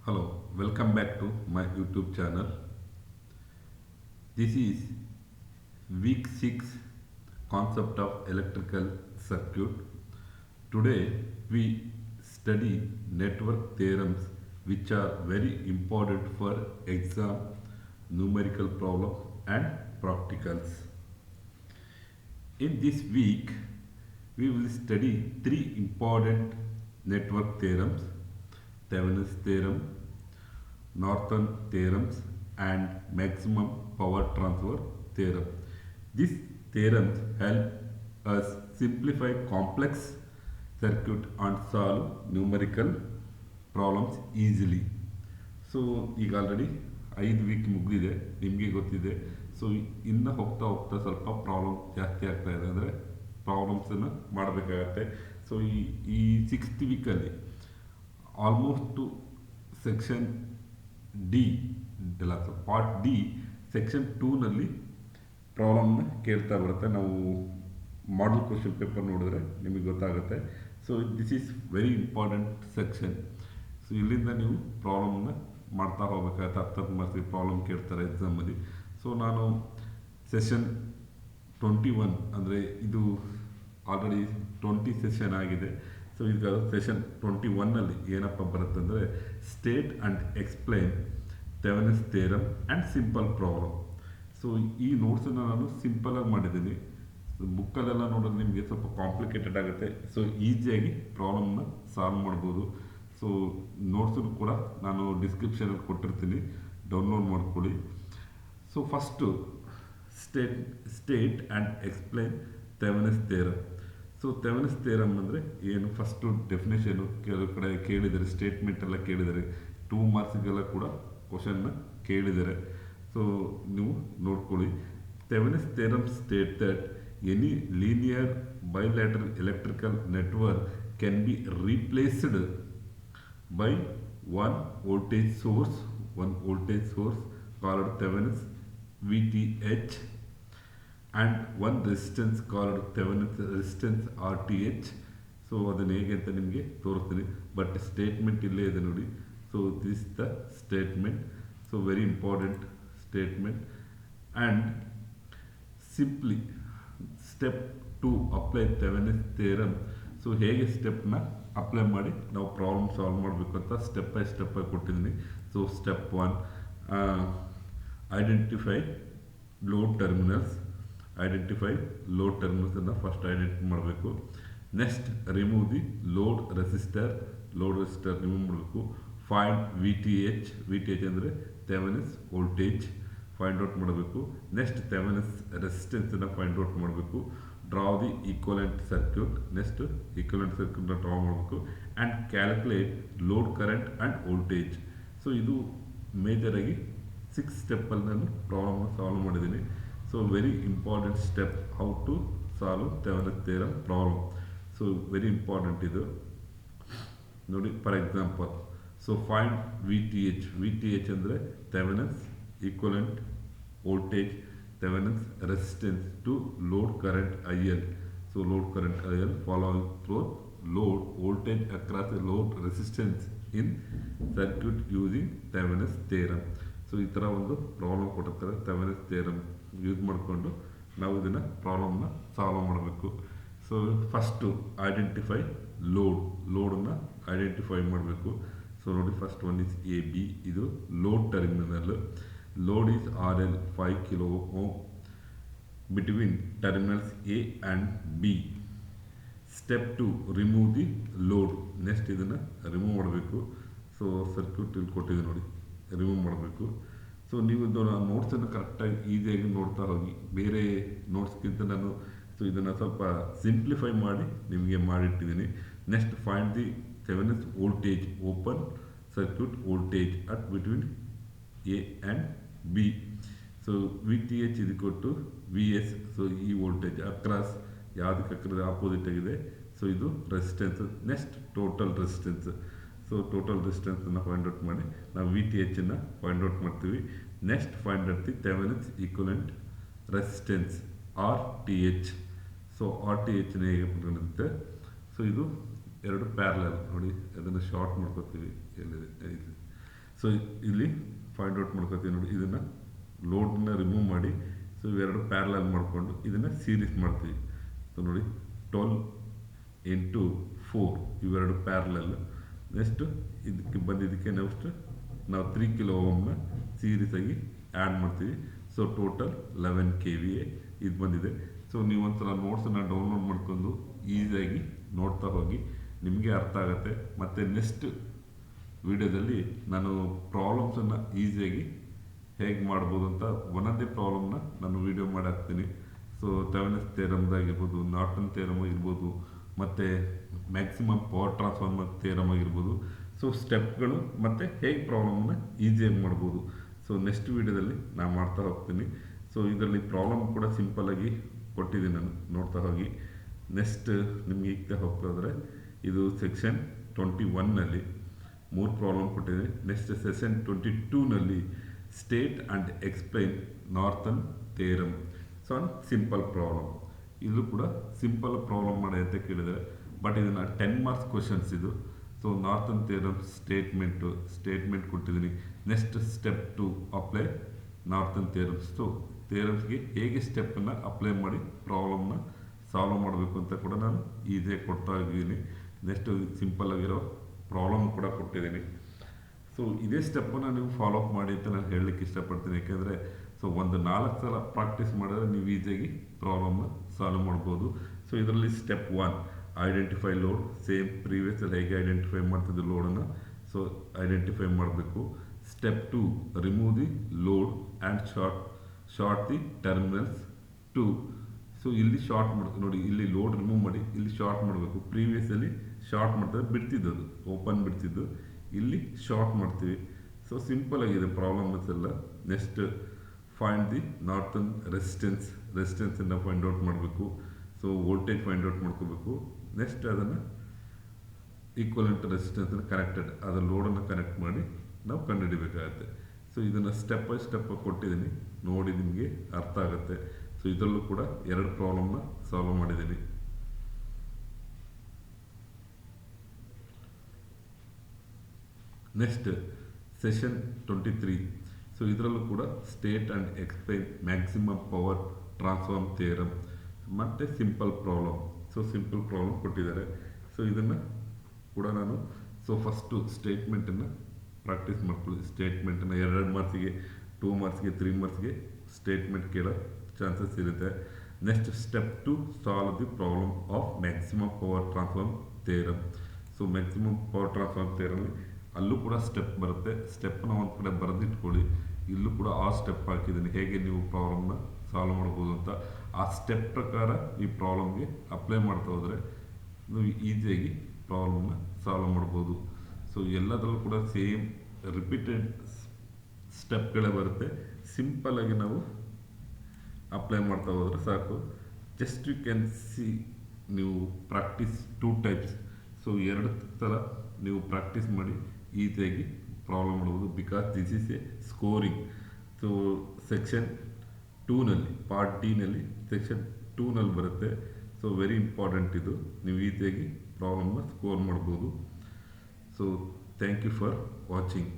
Hello, welcome back to my YouTube channel. This is week 6 concept of electrical circuit. Today we study network theorems which are very important for exam, numerical problems and practicals. In this week we will study three important network theorems: Thevenin's theorem, Norton theorems and maximum power transfer theorem. These theorems help us simplify complex circuit and solve numerical problems easily. So ಈಗ already 5 weak ಮುಗಿದಿದೆ, ನಿಮಗೆ ಗೊತ್ತಿದೆ. So ಇನ್ನು ಹೋಗ್ತಾ ಹೋಗ್ತಾ ಸ್ವಲ್ಪ problem ಜಾಸ್ತಿ ಆಗ್ತಾ ಇದೆ, ಅಂದರೆ ಪ್ರಾಬ್ಲಮ್ಸನ್ನು ಮಾಡಬೇಕಾಗತ್ತೆ. ಸೊ ಈ 6th ವೀಕಲ್ಲಿ ಆಲ್ಮೋಸ್ಟ್ ಸೆಕ್ಷನ್ ಡಿ ಇಲ್ಲ ಪಾರ್ಟ್ ಡಿ ಸೆಕ್ಷನ್ 2ನಲ್ಲಿ ಪ್ರಾಬ್ಲಮ್ನ ಕೇಳ್ತಾ ಬರುತ್ತೆ. ನಾವು ಮಾಡಲ್ ಕ್ವಶನ್ ಪೇಪರ್ ನೋಡಿದ್ರೆ ನಿಮಗೆ ಗೊತ್ತಾಗುತ್ತೆ. So this is very important section. So ಇಲ್ಲಿಂದ ನೀವು ಪ್ರಾಬ್ಲಮ್ನ ಮಾಡ್ತಾ ಹೋಗ್ಬೇಕಾಗತ್ತೆ. 10 ಮಾರ್ಕ್ಸಿಗೆ ಪ್ರಾಬ್ಲಮ್ ಕೇಳ್ತಾರೆ ಎಕ್ಸಾಮಲ್ಲಿ. ಸೊ ನಾನು ಸೆಷನ್ 21 ಅಂದರೆ ಇದು ಆಲ್ರೆಡಿ 20 ಸೆಷನ್ ಆಗಿದೆ. ಸೊ ಈಗ ಸೆಷನ್ 21ನಲ್ಲಿ ಏನಪ್ಪ ಬರುತ್ತೆ ಅಂದರೆ state and explain Thevenin's theorem and simple problem. So ಈ ನೋಟ್ಸನ್ನು ನಾನು ಸಿಂಪಲಾಗಿ ಮಾಡಿದ್ದೀನಿ. ಬುಕ್ಕಲ್ಲೆಲ್ಲ ನೋಡೋದು ನಿಮಗೆ ಸ್ವಲ್ಪ ಕಾಂಪ್ಲಿಕೇಟೆಡ್ ಆಗುತ್ತೆ. ಸೊ ಈಸಿಯಾಗಿ ಪ್ರಾಬ್ಲಮ್ನ ಸಾಲ್ವ್ ಮಾಡ್ಬೋದು. ಸೊ ನೋಟ್ಸನ್ನು ಕೂಡ ನಾನು ಡಿಸ್ಕ್ರಿಪ್ಷನಲ್ಲಿ ಕೊಟ್ಟಿರ್ತೀನಿ, ಡೌನ್ಲೋಡ್ ಮಾಡ್ಕೊಳ್ಳಿ. So first state and explain Thevenin's theorem. So Thevenin's theorem ಅಂದರೆ ಏನು? ಫಸ್ಟು ಡೆಫಿನೇಷನು ಕೆಲವು ಕಡೆ ಕೇಳಿದ್ದಾರೆ, ಸ್ಟೇಟ್ಮೆಂಟ್ ಎಲ್ಲ ಕೇಳಿದ್ದಾರೆ, 2 ಮಾರ್ಕ್ಸಿಗೆಲ್ಲ ಕೂಡ ಕ್ವಶನ್ನ ಕೇಳಿದ್ದಾರೆ. ಸೊ ನೀವು ನೋಡ್ಕೊಳ್ಳಿ. Thevenin's theorem state that any linear bilateral electrical network can be replaced by one voltage source called Thevenin's VTH and one resistance called Thevenin's resistance RTH. So ಅದನ್ನು ಹೇಗೆ ಅಂತ ನಿಮಗೆ ತೋರಿಸ್ತೀನಿ, ಬಟ್ ಸ್ಟೇಟ್ಮೆಂಟ್ ಇಲ್ಲೇ ಇದೆ ನೋಡಿ. So this the statement. So very important statement. And simply step 2 apply Thevenin's theorem. So ಹೇಗೆ ಸ್ಟೆಪ್ನ apply ಮಾಡಿ ನಾವು ಪ್ರಾಬ್ಲಮ್ ಸಾಲ್ವ್ ಮಾಡಬೇಕು ಅಂತ ಸ್ಟೆಪ್ ಬೈ ಸ್ಟೆಪ್ ಆಗಿ ಕೊಟ್ಟಿದ್ದೀನಿ. So step 1, identify load terminals. Load ಟರ್ಮಿನಲ್ಸನ್ನು ಫಸ್ಟ್ ಐಡೆಂಟಿಫೈ ಮಾಡಬೇಕು. Next remove the load resistor remove ಮಾಡಬೇಕು. ಫೈಂಡ್ ವಿ ಟಿ ಎಚ್ ಅಂದರೆ ಥೆವೆನಿನ್ಸ್ ವೋಲ್ಟೇಜ್ ಫೈಂಡ್ ಔಟ್ ಮಾಡಬೇಕು. ನೆಕ್ಸ್ಟ್ ಥೆವೆನಿನ್ಸ್ ರೆಸಿಸ್ಟೆನ್ಸನ್ನು ಫೈಂಡ್ ಔಟ್ ಮಾಡಬೇಕು. Draw the equivalent circuit. Next equivalent ಸರ್ಕ್ಯೂಟ್ನ draw ಮಾಡಬೇಕು. And calculate load current and voltage. So ಇದು ಮೇಜರಾಗಿ 6 ಸ್ಟೆಪ್ಪಲ್ಲಿ ನಾನು ಪ್ರಾಬ್ಲಮ್ನ ಸಾಲ್ವ್ ಮಾಡಿದ್ದೀನಿ. So very important step, how to solve Thevenin's theorem problem. So very important ಇದು ನೋಡಿ. For example, so find V T H ಅಂದರೆ Thevenin's equivalent voltage, Thevenin's resistance to load current IL. So load current IL following through load voltage across a load resistance in circuit using Thevenin's theorem. So ಈ ಥರ ಒಂದು problem ಕೊಟ್ಟಿರ್ತಾರೆ. Thevenin's theorem use ಮಾಡಿಕೊಂಡು ನಾವು ಇದನ್ನು ಪ್ರಾಬ್ಲಮ್ನ solve ಮಾಡಬೇಕು. So first identify ಲೋಡನ್ನು ಐಡೆಂಟಿಫೈ ಮಾಡಬೇಕು. ಸೊ ನೋಡಿ, first one is A B. ಇದು load terminal. Load is RL 5 kilo ohm between terminals A and B. Step 2, remove the load. Next ಇದನ್ನು ರಿಮೂವ್ ಮಾಡಬೇಕು. ಸೊ ಸರ್ಕ್ಯೂಟ್ ಇಲ್ಲಿ ಕೊಟ್ಟಿದೆ ನೋಡಿ, ರಿಮೂವ್ ಮಾಡಬೇಕು. ಸೊ ನೀವು ನೋಟ್ಸನ್ನು ಕರೆಕ್ಟಾಗಿ ಈಸಿಯಾಗಿ ನೋಡ್ತಾ ಹೋಗಿ. ಬೇರೆ ನೋಟ್ಸ್ಗಿಂತ ನಾನು ಇದನ್ನು ಸ್ವಲ್ಪ ಸಿಂಪ್ಲಿಫೈ ಮಾಡಿ ನಿಮಗೆ ಮಾಡಿಟ್ಟಿದ್ದೀನಿ. Next find the Thevenin's voltage, open circuit voltage at between A and B. So V T H ಇದು ಕೊಟ್ಟು ವಿ ಎಸ್. ಸೊ ಈ ವೋಲ್ಟೇಜ್ ಅಕ್ರಾಸ್ ಯಾವುದಕ್ಕೆ ಆಪೋಸಿಟ್ ಆಗಿದೆ. ಸೊ ಇದು resistance. Next total resistance. So total ರೆಸಿಸ್ಟೆನ್ಸನ್ನು ಫೈಂಡ್ ಔಟ್ ಮಾಡಿ ನಾವು V T ಎಚನ್ನು ಫೈಂಡ್ ಔಟ್ ಮಾಡ್ತೀವಿ. Next find out the Thevenin's equivalent resistance R T H. So R T ಎಚ್ನ ಹೇಗೆ ಬಂದಿರುತ್ತೆ? ಸೊ ಇದು ಎರಡು ಪ್ಯಾರಲಲ್ ನೋಡಿ, ಅದನ್ನು ಶಾರ್ಟ್ ಮಾಡ್ಕೋತೀವಿ. ಎಲ್ಲಿದೆ? ಸೊ ಇಲ್ಲಿ ಫೈಂಡ್ ಔಟ್ ಮಾಡ್ಕೊತೀವಿ ನೋಡಿ, ಇದನ್ನು ಲೋಡನ್ನ ರಿಮೂವ್ ಮಾಡಿ ಸೊ ಇವೆರಡು ಪ್ಯಾರಲಲ್ ಮಾಡಿಕೊಂಡು ಇದನ್ನು ಸೀರೀಸ್ ಮಾಡ್ತೀವಿ. ಸೊ ನೋಡಿ 12 ಇಂಟು 4 ಇವೆರಡು ಪ್ಯಾರಲಲ್. ನೆಕ್ಸ್ಟ್ ಇದಕ್ಕೆ ಬಂದಿದ್ದಕ್ಕೆ ನೆಕ್ಸ್ಟ್ ನಾವು 3 ಕಿಲೋ ಓಮ್ನ ಸೀರೀಸ್ ಆಗಿ ಆ್ಯಡ್ ಮಾಡ್ತೀವಿ. ಸೊ ಟೋಟಲ್ 11 KVA ಇದು ಬಂದಿದೆ. ಸೊ ನೀವು ಒಂದ್ಸಲ ನೋಟ್ಸನ್ನು ಡೌನ್ಲೋಡ್ ಮಾಡ್ಕೊಂಡು ಈಸಿಯಾಗಿ ನೋಡ್ತಾ ಹೋಗಿ, ನಿಮಗೆ ಅರ್ಥ ಆಗುತ್ತೆ. ಮತ್ತು ನೆಕ್ಸ್ಟ್ ವಿಡಿಯೋದಲ್ಲಿ ನಾನು ಪ್ರಾಬ್ಲಮ್ಸನ್ನು ಈಸಿಯಾಗಿ ಹೇಗೆ ಮಾಡ್ಬೋದು ಅಂತ ಒಂದೊಂದೇ ಪ್ರಾಬ್ಲಮ್ನ ನಾನು ವಿಡಿಯೋ ಮಾಡಿ ಹಾಕ್ತೀನಿ. ಸೊ ಥೆವೆನಿನ್ಸ್ ಥಿಯರಮ್ದಾಗಿರ್ಬೋದು, ನಾರ್ಟನ್ ಥಿಯರಮ್ ಆಗಿರ್ಬೋದು, ಮತ್ತು ಮ್ಯಾಕ್ಸಿಮಮ್ ಪವರ್ ಟ್ರಾನ್ಸ್ಫಾರ್ಮರ್ ಥಿಯರಮ್ ಆಗಿರ್ಬೋದು. ಸೊ ಸ್ಟೆಪ್ಗಳು ಮತ್ತು ಹೇಗೆ ಪ್ರಾಬ್ಲಮ್ನ ಈಸಿಯಾಗಿ ಮಾಡ್ಬೋದು. ಸೊ ನೆಕ್ಸ್ಟ್ ವಿಡಿಯೋದಲ್ಲಿ ನಾನು ಮಾಡ್ತಾ ಹೋಗ್ತೀನಿ. ಸೊ ಇದರಲ್ಲಿ ಪ್ರಾಬ್ಲಮ್ ಕೂಡ ಸಿಂಪಲ್ಲಾಗಿ ಕೊಟ್ಟಿದ್ದೀನಿ, ನಾನು ನೋಡ್ತಾ ಹೋಗಿ. ನೆಕ್ಸ್ಟ್ ನಿಮ್ಗೆ ಈಗ ಹೋಗ್ತಾ ಹೋದರೆ ಇದು ಸೆಕ್ಷನ್ 21ನಲ್ಲಿ 3 ಪ್ರಾಬ್ಲಮ್ ಕೊಟ್ಟಿದ್ದೀನಿ. ನೆಕ್ಸ್ಟ್ ಸೆಷನ್ 22ನಲ್ಲಿ state and explain Norton theorem. So simple problem. ಇದು ಕೂಡ ಸಿಂಪಲ್ ಪ್ರಾಬ್ಲಮ್ ಮಾಡಿ ಅಂತ ಕೇಳಿದರೆ, ಬಟ್ ಇದನ್ನು 10 ಮಾರ್ಕ್ಸ್ ಕ್ವಶನ್ಸ್ ಇದು. ಸೊ ನಾರ್ತನ್ ಥಿಯರಮ್ ಸ್ಟೇಟ್ಮೆಂಟ್ ಕೊಟ್ಟಿದ್ದೀನಿ. Next step 2 apply Norton theorems. So ಥಿಯರಮ್ಸ್ಗೆ ಹೇಗೆ ಸ್ಟೆಪ್ಪನ್ನು ಅಪ್ಲೈ ಮಾಡಿ ಪ್ರಾಬ್ಲಮ್ನ ಸಾಲ್ವ್ ಮಾಡಬೇಕು ಅಂತ ಕೂಡ ನಾನು ಈಸಿಯಾಗಿ ಕೊಡ್ತಾ ಇದ್ದೀನಿ. ನೆಕ್ಸ್ಟ್ ಸಿಂಪಲ್ ಆಗಿರೋ ಪ್ರಾಬ್ಲಮ್ ಕೂಡ ಕೊಟ್ಟಿದ್ದೀನಿ. ಸೊ ಇದೇ ಸ್ಟೆಪ್ಪನ್ನು ನೀವು ಫಾಲೋ ಅಪ್ ಮಾಡಿ ಅಂತ ನಾನು ಹೇಳಲಿಕ್ಕೆ ಇಷ್ಟಪಡ್ತೀನಿ. ಯಾಕೆಂದರೆ ಸೊ ಒಂದು 4 ಸಲ ಪ್ರಾಕ್ಟೀಸ್ ಮಾಡಿದ್ರೆ ನೀವು ಈಸಿಯಾಗಿ ಪ್ರಾಬ್ಲಮ್ನ ಸಾಲ್ವ್ ಮಾಡ್ಬೋದು. ಸೊ ಇದರಲ್ಲಿ ಸ್ಟೆಪ್ 1 ಐಡೆಂಟಿಫೈ ಲೋಡ್. ಸೇಮ್ ಪ್ರೀವಿಯಸ್ಸಲ್ಲಿ ಹೇಗೆ ಐಡೆಂಟಿಫೈ ಮಾಡ್ತಿದ್ದು ಲೋಡನ್ನು, ಸೊ ಐಡೆಂಟಿಫೈ ಮಾಡಬೇಕು. Step 2 remove the load and short the terminals 2. So ಇಲ್ಲಿ ಶಾರ್ಟ್ ಮಾಡ್ತೀವಿ ನೋಡಿ, ಇಲ್ಲಿ ಲೋಡ್ ರಿಮೂವ್ ಮಾಡಿ ಇಲ್ಲಿ ಶಾರ್ಟ್ ಮಾಡಬೇಕು. ಪ್ರೀವಿಯಸ್ಸಲ್ಲಿ ಶಾರ್ಟ್ ಮಾಡ್ತಾರೆ, ಬಿಡ್ತಿದ್ದು ಅದು ಓಪನ್ ಬಿಡ್ತಿದ್ದು, ಇಲ್ಲಿ ಶಾರ್ಟ್ ಮಾಡ್ತೀವಿ. ಸೊ ಸಿಂಪಲ್ ಆಗಿದೆ ಪ್ರಾಬ್ಲಮ್ಸ್ ಎಲ್ಲ. ನೆಕ್ಸ್ಟ್ ಫೈಂಡ್ ದಿ ನಾರ್ತನ್ ರೆಸಿಸ್ಟೆನ್ಸನ್ನು ಫೈಂಡ್ ಔಟ್ ಮಾಡಬೇಕು. ಸೊ ವೋಲ್ಟೇಜ್ ಫೈಂಡ್ ಔಟ್ ಮಾಡ್ಕೋಬೇಕು. ನೆಕ್ಸ್ಟ್ ಅದನ್ನು ಈಕ್ವಲೆಂಟ್ ರೆಸಿಸ್ಟೆನ್ಸನ್ನು ಕನೆಕ್ಟೆಡ್ ಅದರ ಲೋಡನ್ನು ಕನೆಕ್ಟ್ ಮಾಡಿ ನಾವು ಕಂಡುಹಿಡಿಬೇಕಾಗತ್ತೆ. ಸೊ ಇದನ್ನು ಸ್ಟೆಪ್ ಬೈ ಸ್ಟೆಪ್ ಕೊಟ್ಟಿದ್ದೀನಿ, ನೋಡಿ ನಿಮಗೆ ಅರ್ಥ ಆಗುತ್ತೆ. ಸೊ ಇದರಲ್ಲೂ ಕೂಡ 2 ಪ್ರಾಬ್ಲಮ್ನ ಸಾಲ್ವ್ ಮಾಡಿದ್ದೀನಿ. Next session 23. ಸೊ ಇದರಲ್ಲೂ ಕೂಡ state and explain maximum power transform theorem ಮತ್ತು simple problem. So simple problem ಕೊಟ್ಟಿದ್ದಾರೆ. ಸೊ ಇದನ್ನು ಕೂಡ ನಾನು ಫಸ್ಟು ಸ್ಟೇಟ್ಮೆಂಟನ್ನು ಪ್ರಾಕ್ಟೀಸ್ ಮಾಡ್ಕೊಳ್ಳಿ. ಸ್ಟೇಟ್ಮೆಂಟನ್ನು 2 ಮಾರ್ಕ್ಸಿಗೆ, 2 ಮಾರ್ಕ್ಸ್ಗೆ, 3 ಮಾರ್ಕ್ಸ್ಗೆ ಸ್ಟೇಟ್ಮೆಂಟ್ ಕೇಳೋ ಚಾನ್ಸಸ್ ಇರುತ್ತೆ. Next step 2 solve the problem of maximum power transform theorem. So maximum power transform theorem ಅಲ್ಲೂ ಕೂಡ ಸ್ಟೆಪ್ ಬರುತ್ತೆ. ಸ್ಟೆಪ್ನ ಒಂದು ಕಡೆ ಬರೆದಿಟ್ಕೊಳ್ಳಿ. ಇಲ್ಲೂ ಕೂಡ ಆ ಸ್ಟೆಪ್ ಹಾಕಿದ್ದೀನಿ, ಹೇಗೆ ನೀವು ಪ್ರಾಬ್ಲಮ್ನ ಸಾಲ್ವ್ ಮಾಡ್ಬೋದು ಅಂತ. ಆ ಸ್ಟೆಪ್ ಪ್ರಕಾರ ಈ ಪ್ರಾಬ್ಲಮ್ಗೆ ಅಪ್ಲೈ ಮಾಡ್ತಾ ಹೋದರೆ ನೀವು ಈಸಿಯಾಗಿ ಪ್ರಾಬ್ಲಮ್ನ ಸಾಲ್ವ್ ಮಾಡ್ಬೋದು. ಸೊ ಎಲ್ಲದರಲ್ಲೂ ಕೂಡ ಸೇಮ್ ರಿಪೀಟೆಡ್ ಸ್ಟೆಪ್ಗಳೇ ಬರುತ್ತೆ. ಸಿಂಪಲ್ಲಾಗಿ ನಾವು ಅಪ್ಲೈ ಮಾಡ್ತಾ ಹೋದರೆ ಸಾಕು. ಜಸ್ಟ್ ಯು ಕ್ಯಾನ್ ಸಿ, ನೀವು ಪ್ರಾಕ್ಟೀಸ್ 2 ಟೈಪ್ಸ್. ಸೊ 2 ಥರ ನೀವು ಪ್ರಾಕ್ಟೀಸ್ ಮಾಡಿ ಈಸಿಯಾಗಿ ಪ್ರಾಬ್ಲಮ್ ಮಾಡ್ಬೋದು. Because this is a scoring. So section 2ನಲ್ಲಿ ಪಾರ್ಟ್ ಡಿನಲ್ಲಿ ಸೆಕ್ಷನ್ 2ನಲ್ಲಿ ಬರುತ್ತೆ. ಸೊ ವೆರಿ ಇಂಪಾರ್ಟೆಂಟ್ ಇದು. ನೀವು ಈಸಿಯಾಗಿ ಪ್ರಾಬ್ಲಮ್ನ ಸ್ಕೋರ್ ಮಾಡ್ಬೋದು. So thank you for watching.